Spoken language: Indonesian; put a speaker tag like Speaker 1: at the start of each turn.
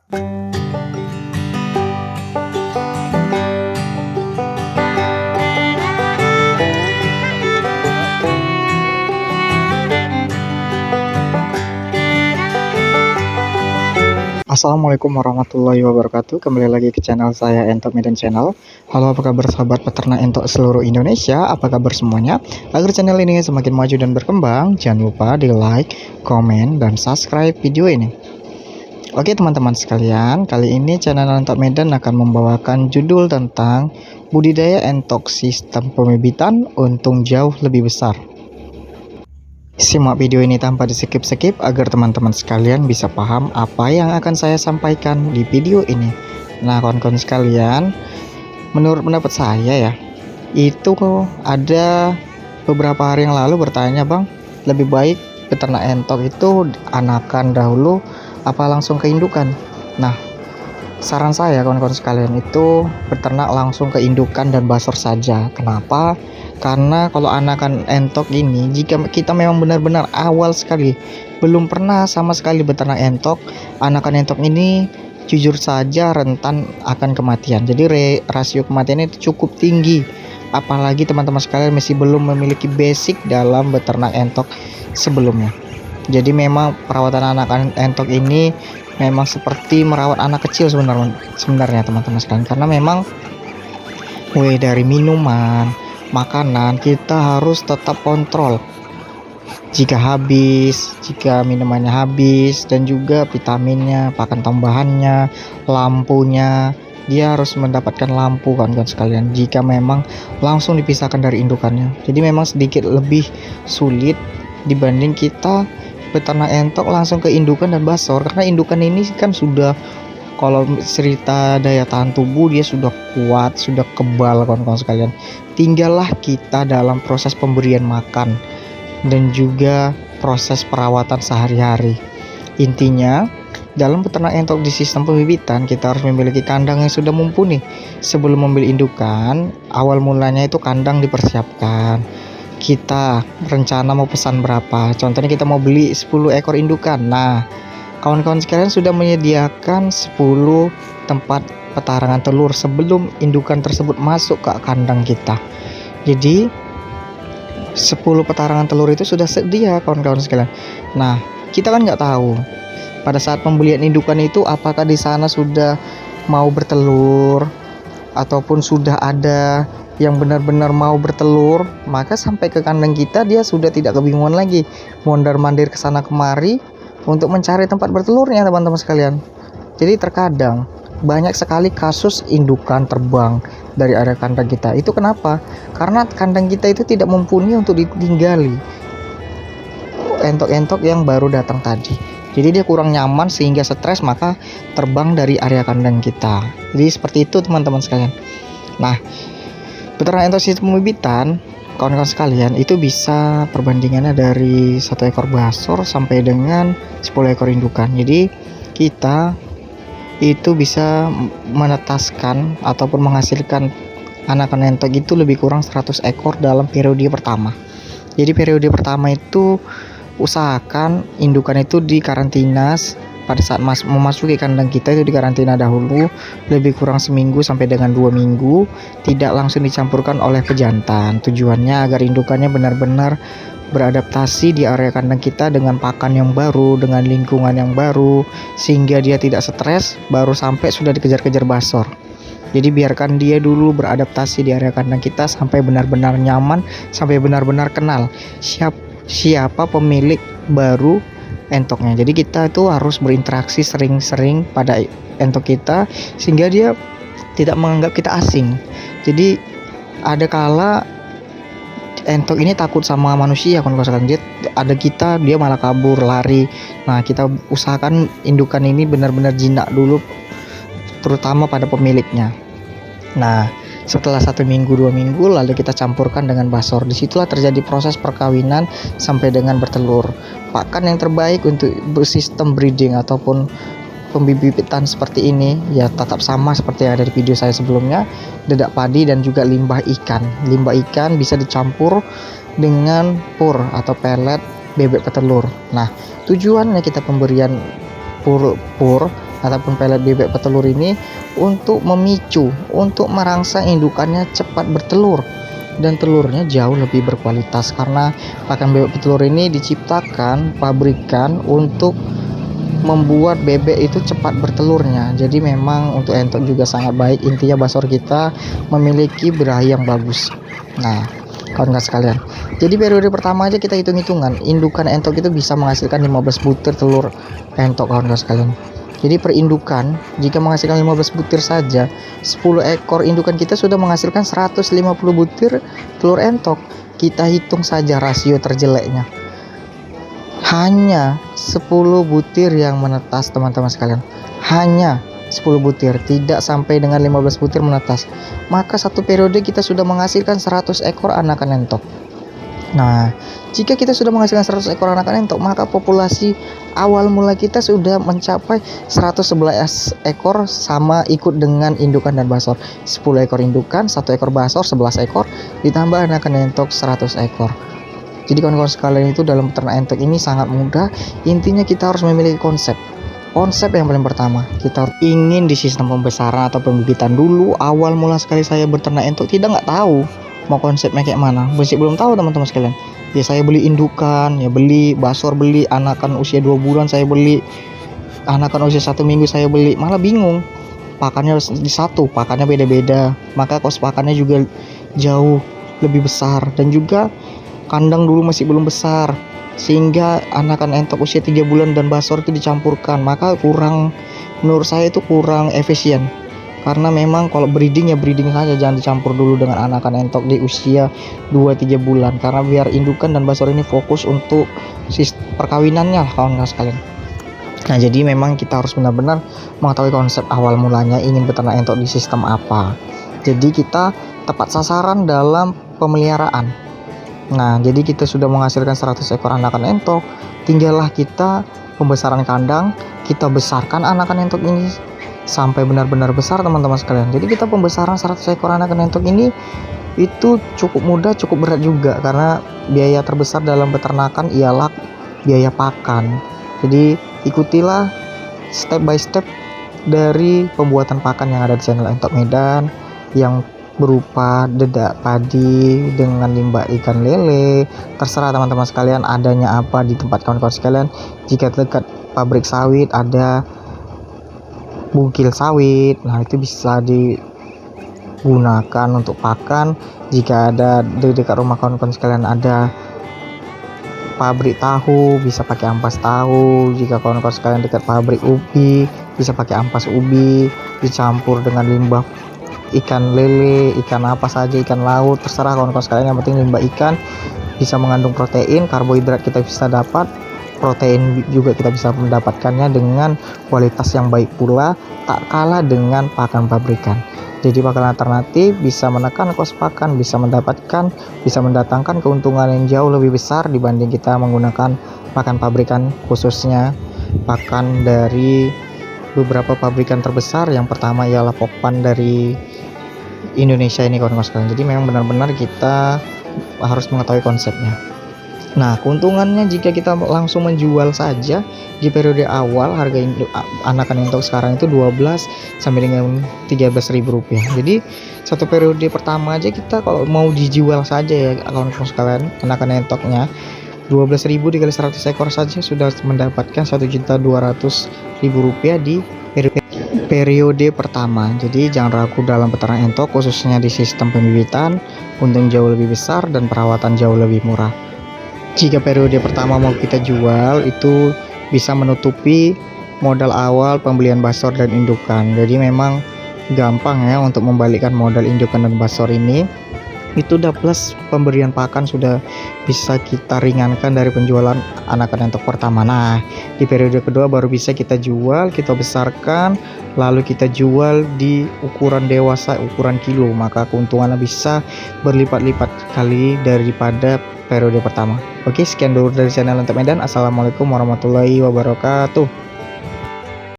Speaker 1: Assalamualaikum warahmatullahi wabarakatuh. Kembali lagi ke channel saya, Entok Medan Channel. Halo, apa kabar sahabat peternak entok seluruh Indonesia? Apa kabar semuanya? Agar channel ini semakin maju dan berkembang, jangan lupa di like, komen, dan subscribe video ini. Oke teman-teman sekalian, kali ini channel Entok Medan akan membawakan judul tentang budidaya entok sistem pembibitan untung jauh lebih besar. Simak video ini tanpa di-skip-skip agar teman-teman sekalian bisa paham apa yang akan saya sampaikan di video ini. Nah, kawan-kawan sekalian, menurut pendapat saya ya, itu ada beberapa hari yang lalu bertanya, Bang, lebih baik peternak entok itu anakan dahulu apa langsung ke indukan? Nah, saran saya kawan-kawan sekalian itu beternak langsung ke indukan dan basor saja. Kenapa? Karena kalau anakan entok ini, jika kita memang benar-benar awal sekali belum pernah sama sekali beternak entok, anakan entok ini jujur saja rentan akan kematian. Jadi rasio kematiannya itu cukup tinggi. Apalagi teman-teman sekalian masih belum memiliki basic dalam beternak entok sebelumnya. Jadi memang perawatan anakan entok ini memang seperti merawat anak kecil sebenarnya teman-teman sekalian, karena memang mulai dari minuman, makanan kita harus tetap kontrol. Jika minumannya habis, dan juga vitaminnya, pakan tambahannya, lampunya, dia harus mendapatkan lampu kan sekalian. Jika memang langsung dipisahkan dari indukannya, jadi memang sedikit lebih sulit dibanding kita beternak entok langsung ke indukan dan basor, karena indukan ini kan sudah, kalau cerita daya tahan tubuh, dia sudah kuat, sudah kebal kawan-kawan sekalian. Tinggallah kita dalam proses pemberian makan dan juga proses perawatan sehari-hari. Intinya dalam peternak entok di sistem pembibitan, kita harus memiliki kandang yang sudah mumpuni. Sebelum membeli indukan, awal mulanya itu kandang dipersiapkan. Kita rencana mau pesan berapa, contohnya kita mau beli 10 ekor indukan. Nah, kawan-kawan sekalian sudah menyediakan 10 tempat petarangan telur sebelum indukan tersebut masuk ke kandang kita. Jadi 10 petarangan telur itu sudah sedia kawan-kawan sekalian. Nah, kita kan nggak tahu pada saat pembelian indukan itu apakah di sana sudah mau bertelur ataupun sudah ada yang benar-benar mau bertelur. Maka sampai ke kandang kita dia sudah tidak kebingungan lagi mondar-mandir ke sana kemari untuk mencari tempat bertelurnya teman-teman sekalian. Jadi terkadang banyak sekali kasus indukan terbang dari area kandang kita. Itu kenapa? Karena kandang kita itu tidak mumpuni untuk ditinggali entok-entok yang baru datang tadi. Jadi dia kurang nyaman sehingga stres, maka terbang dari area kandang kita. Jadi seperti itu teman-teman sekalian. Nah, peternak entok sistem pembibitan kawan-kawan sekalian itu bisa perbandingannya dari 1 ekor basor sampai dengan 10 ekor indukan. Jadi kita itu bisa menetaskan ataupun menghasilkan anakan entok itu lebih kurang 100 ekor dalam periode pertama. Jadi periode pertama itu usahakan indukan itu dikarantina. Pada saat memasuki kandang kita itu dikarantina dahulu lebih kurang seminggu sampai dengan 2 minggu, tidak langsung dicampurkan oleh pejantan. Tujuannya agar indukannya benar-benar beradaptasi di area kandang kita dengan pakan yang baru, dengan lingkungan yang baru, sehingga dia tidak stres baru sampai sudah dikejar-kejar basor. Jadi biarkan dia dulu beradaptasi di area kandang kita sampai benar-benar nyaman, sampai benar-benar kenal siapa pemilik baru entoknya. Jadi kita itu harus berinteraksi sering-sering pada entok kita sehingga dia tidak menganggap kita asing. Jadi ada kala entok ini takut sama manusia kan, dia ada kita dia malah kabur lari. Nah, kita usahakan indukan ini benar-benar jinak dulu, terutama pada pemiliknya. Nah, setelah 1 minggu 2 minggu lalu kita campurkan dengan basor. Disitulah terjadi proses perkawinan sampai dengan bertelur. Pakan yang terbaik untuk sistem breeding ataupun pembibitan seperti ini ya tetap sama seperti yang ada di video saya sebelumnya, dedak padi dan juga limbah ikan. Limbah ikan bisa dicampur dengan pur atau pelet bebek petelur. Nah, tujuannya kita pemberian pur ataupun pelet bebek petelur ini untuk memicu, untuk merangsang indukannya cepat bertelur dan telurnya jauh lebih berkualitas, karena pakan bebek petelur ini diciptakan pabrikan untuk membuat bebek itu cepat bertelurnya. Jadi memang untuk entok juga sangat baik. Intinya basor kita memiliki birahi yang bagus. Nah, kawan-kawan sekalian, jadi periode pertama aja kita hitung-hitungan, indukan entok itu bisa menghasilkan 15 butir telur entok, kawan-kawan sekalian. Jadi per indukan jika menghasilkan 15 butir saja, 10 ekor indukan kita sudah menghasilkan 150 butir telur entok. Kita hitung saja rasio terjeleknya, hanya 10 butir yang menetas, teman-teman sekalian. Hanya 10 butir, tidak sampai dengan 15 butir menetas. Maka satu periode kita sudah menghasilkan 100 ekor anakan entok. Nah, jika kita sudah menghasilkan 100 ekor anakan entok, maka populasi awal mula kita sudah mencapai 111 ekor, sama ikut dengan indukan dan basor. 10 ekor indukan, 1 ekor basor, 11 ekor, ditambah anakan entok 100 ekor. Jadi kawan-kawan sekalian, itu dalam peternak entok ini sangat mudah. Intinya kita harus memiliki konsep yang paling pertama, kita ingin di sistem pembesaran atau pembibitan dulu. Awal mula sekali saya berternak entok nggak tahu mau konsepnya kayak mana, masih belum tahu, teman-teman sekalian. Ya saya beli indukan, ya beli basor, beli anakan usia 2 bulan, saya beli anakan usia 1 minggu, saya beli, malah bingung. Pakannya di satu, pakannya beda-beda, maka kos pakannya juga jauh lebih besar, dan juga kandang dulu masih belum besar, sehingga anakan entok usia 3 bulan dan basor itu dicampurkan, maka menurut saya itu kurang efisien. Karena memang kalau breeding, ya breeding saja, jangan dicampur dulu dengan anakan entok di usia 2-3 bulan, karena biar indukan dan basor ini fokus untuk perkawinannya lah, kawan-kawan sekalian. Nah, jadi memang kita harus benar-benar mengetahui konsep awal mulanya ingin beternak entok di sistem apa. Jadi kita tepat sasaran dalam pemeliharaan. Nah, jadi kita sudah menghasilkan 100 ekor anakan entok, tinggallah kita pembesaran kandang. Kita besarkan anakan entok ini sampai benar-benar besar, teman-teman sekalian. Jadi kita pembesaran 100 ekor anakan entok ini itu cukup mudah, cukup berat juga, karena biaya terbesar dalam peternakan ialah biaya pakan. Jadi ikutilah step by step dari pembuatan pakan yang ada di channel Entok Medan, yang berupa dedak padi dengan limbah ikan lele. Terserah teman-teman sekalian adanya apa di tempat kawan-kawan sekalian. Jika dekat pabrik sawit ada bungkil sawit, nah itu bisa digunakan untuk pakan. Jika ada di dekat rumah kawan-kawan sekalian ada pabrik tahu, bisa pakai ampas tahu. Jika kawan-kawan sekalian dekat pabrik ubi, bisa pakai ampas ubi dicampur dengan limbah ikan lele, ikan apa saja, ikan laut, terserah kawan-kawan sekalian. Yang penting limbah ikan bisa mengandung protein, karbohidrat kita bisa dapat, protein juga kita bisa mendapatkannya dengan kualitas yang baik pula, tak kalah dengan pakan pabrikan. Jadi pakan alternatif bisa menekan kos pakan, bisa mendatangkan keuntungan yang jauh lebih besar dibanding kita menggunakan pakan pabrikan, khususnya pakan dari beberapa pabrikan terbesar. Yang pertama ialah Pokpan dari Indonesia ini, kawan-kawan sekalian. Jadi memang benar-benar kita harus mengetahui konsepnya. Nah, keuntungannya jika kita langsung menjual saja di periode awal, harga anakan entok sekarang itu 12 sampai dengan 13.000 rupiah. Jadi satu periode pertama aja kita kalau mau dijual saja ya kawan-kawan sekalian, anakan entoknya 12.000 dikali 100 ekor saja sudah mendapatkan 1.200.000 rupiah di periode pertama. Jadi jangan ragu dalam peternak entok, khususnya di sistem pembibitan, untung jauh lebih besar dan perawatan jauh lebih murah. Jika periode pertama mau kita jual, itu bisa menutupi modal awal pembelian basor dan indukan. Jadi memang gampang ya untuk membalikkan modal indukan dan basor ini. Itu udah plus pemberian pakan sudah bisa kita ringankan dari penjualan anakan entok pertama. Nah, di periode kedua baru bisa kita jual, kita besarkan, lalu kita jual di ukuran dewasa, ukuran kilo, maka keuntungannya bisa berlipat-lipat kali daripada periode pertama. Oke, sekian dulu dari channel Entok Medan. Assalamualaikum warahmatullahi wabarakatuh.